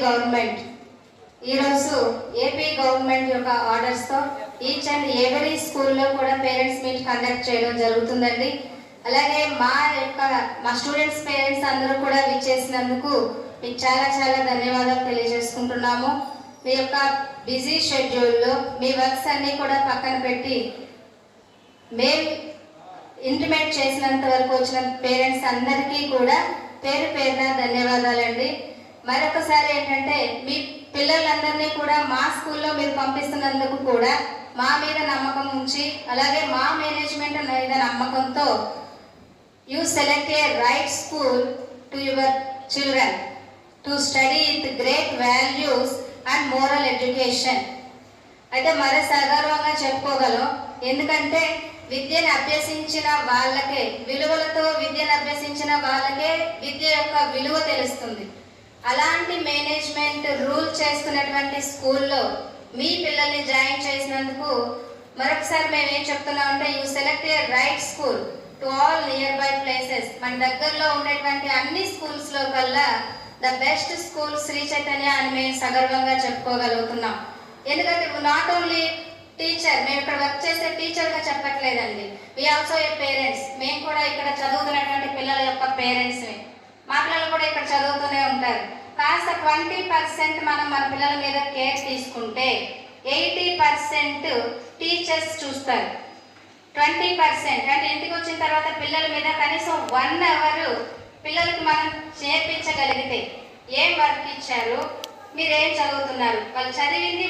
Government ఈరోజు AP government యొక్క ఆర్డర్స్తో each and every స్కూల్లో కూడా పేరెంట్స్ మీట్ కండక్ట్ చేయడం జరుగుతుందండి. అలాగే మా స్టూడెంట్స్ పేరెంట్స్ అందరూ కూడా విచ్చేసినందుకు మీకు చాలా చాలా ధన్యవాదాలు తెలియజేసుకుంటున్నాము. మీ యొక్క బిజీ షెడ్యూల్లో మీ వర్క్స్ అన్నీ కూడా పక్కన పెట్టి మేము ఇంటిమేట్ చేసినంత వరకు వచ్చిన పేరెంట్స్ అందరికీ కూడా పేరు పేరున ధన్యవాదాలండి. మరొకసారి ఏంటంటే మీ పిల్లలందరినీ కూడా మా స్కూల్లో మీరు పంపిస్తున్నందుకు కూడా మా మీద నమ్మకం ఉంచి అలాగే మా మేనేజ్మెంట్ మీద నమ్మకంతో you select a right school to your children to study with great values and moral education. అయితే మరీ సగర్వంగా చెప్పుకోగలం, ఎందుకంటే విద్యను అభ్యసించిన వాళ్ళకే, విలువలతో విద్యను అభ్యసించిన వాళ్ళకే విద్య యొక్క విలువ తెలుస్తుంది. అలాంటి మేనేజ్మెంట్ రూల్ చేస్తున్నటువంటి స్కూల్లో మీ పిల్లల్ని జాయిన్ చేసినందుకు మరొకసారి మేము ఏం చెప్తున్నామంటే you select a right school to all nearby places. మన దగ్గరలో ఉండేటువంటి అన్ని స్కూల్స్లో కల్లా the best school Sri Chaitanya అని మేము సగర్వంగా చెప్పుకోగలుగుతున్నాం. ఎందుకంటే నాట్ ఓన్లీ టీచర్, మేము ఇక్కడ వర్క్ చేసే టీచర్గా చెప్పట్లేదండి, వి ఆల్సో ఏ పేరెంట్స్. మేము కూడా ఇక్కడ చదువుతున్నటువంటి పిల్లల యొక్క పేరెంట్స్ని. మా పిల్లలు కూడా ఇక్కడ చదువుతూనే ఉంటారు. కాస్త 20% మనం మన పిల్లల మీద కేర్ తీసుకుంటే 80% టీచర్స్ చూస్తారు. 20% అంటే ఇంటికి వచ్చిన తర్వాత పిల్లల మీద కనీసం 1 అవర్ పిల్లలకి మనం నేర్పించగలిగితే, ఏం వర్క్ ఇచ్చారు, మీరు ఏం చదువుతున్నారు, వాళ్ళు చదివింది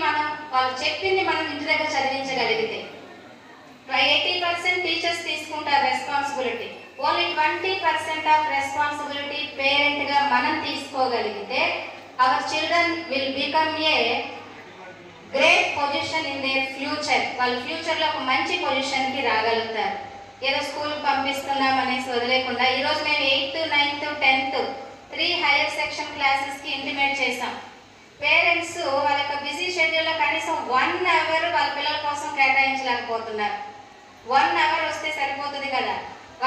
వాళ్ళు చెప్పింది మనం ఇంటి దగ్గర చదివించగలిగితే 80% టీచర్స్ తీసుకుంటారు రెస్పాన్సిబిలిటీ. ఓన్లీ 20% ఆఫ్ రెస్పాన్సిబిలిటీ పేరెంట్గా మనం తీసుకోగలిగితే our children will become a great position in their future. వాళ్ళ ఫ్యూచర్లో ఒక మంచి పొజిషన్కి రాగలుగుతారు. ఏదో స్కూల్కి పంపిస్తున్నాం అనేసి వదిలేకుండా ఈరోజు మేము 8th, 9th, 10th 3 higher section క్లాసెస్కి ఇంటిమేట్ చేసాం. పేరెంట్స్ వాళ్ళ యొక్క బిజీ షెడ్యూల్లో కనీసం 1 అవర్ వాళ్ళ పిల్లల కోసం కేటాయించలేకపోతున్నారు. 1 అవర్ వస్తే సరిపోతుంది కదా.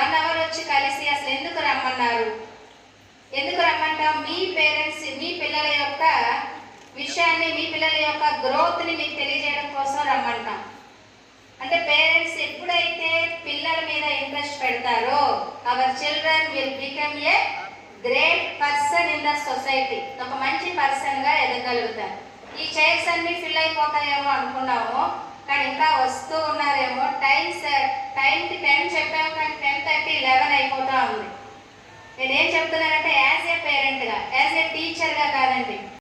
1 అవర్ వచ్చి కలిసి అసలు ఎందుకు రమ్మన్నారు, ఎందుకు రమ్మంటాం, మీ పేరెంట్స్ మీ పిల్లల యొక్క విషయాన్ని, మీ పిల్లల యొక్క గ్రోత్ని మీకు తెలియజేయడం కోసం రమ్మంటాం. అంటే పేరెంట్స్ ఎప్పుడైతే పిల్లల మీద ఇంట్రెస్ట్ పెడతారో hour children will become a great person in the society. ఒక మంచి పర్సన్గా ఎదగలుగుతారు. ఈ చైర్స్ అన్నీ ఫిల్ అయిపోతాయేమో అనుకున్నాము, కానీ ఇంకా వస్తూ ఉన్నారేమో. టైంకి 10 చెప్పాము, కానీ 10:30, 11 అయిపోతూ ఉంది. నేనేం చెప్తున్నానంటే యాజ్ ఏ పేరెంట్గా, యాజ్ ఏ టీచర్గా కాదండి,